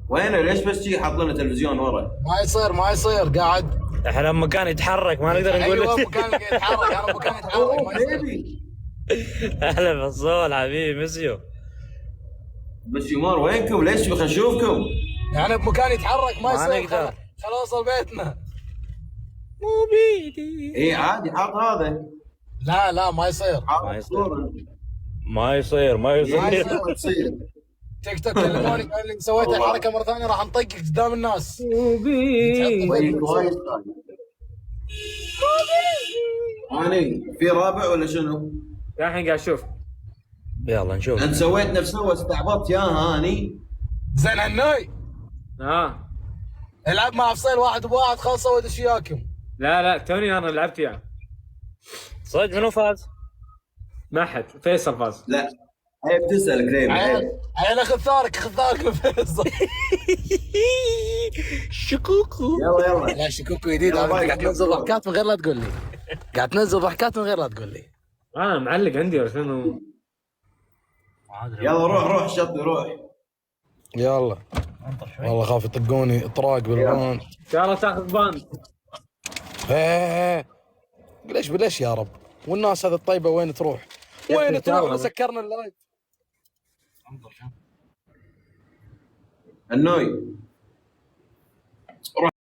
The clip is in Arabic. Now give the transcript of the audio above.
وين ليش بس شي حاط لنا تلفزيون ورا؟ ما يصير قاعد. احنا مكان يتحرك ما نقدر نقول ايوه لك. مكان يتحرك، انا مكان يتحرك ما يصير. بيبي اهلا فصول حبيبي مسيو. بس يمار وينكم؟ ليش خلينا نشوفكم؟ يعني بمكان يتحرك ما ما يصير. نقدر. خل اوصل بيتنا. مو بيدي. اي عادي حاط هذا. لا ما يصير. حاط ما يصير. صورة. ما يصير ما ما يصير. يصير ما تصير. تيك توك كلموني قال لي سويت الحركه مره ثانيه راح نطقك قدام الناس. مو بيدي. وايد هاني في رابع ولا شنو؟ الحين قاعد اشوف. يلا نشوف. انت سويت نفس سوى استعبطت يا هاني. زين هنوي العب مع فصيل واحد بواحد خلصوا ودش وياكم. لا توني انا لعبت وياه. صدق منو فاز؟ ما حد، فيصل فاز. لا هي بتسألك ليه؟ عيل اخذ ثارك فيصل. شكوكو. يلا لا شكوكو جديد. يلا أنت باي. قاعد تنزل ضحكات من غير لا تقول لي. قاعد تنزل ضحكات من غير لا تقول لي. معلق عندي ولا شنو؟ يلا روح شطي روح. يلا والله خاف يطقوني اطراق بالبان. ان شاء الله تاخذ بان. ايه ليش يا رب؟ والناس هذه الطيبه وين تروح؟ وين تروح؟ سكرنا اللايف. النوي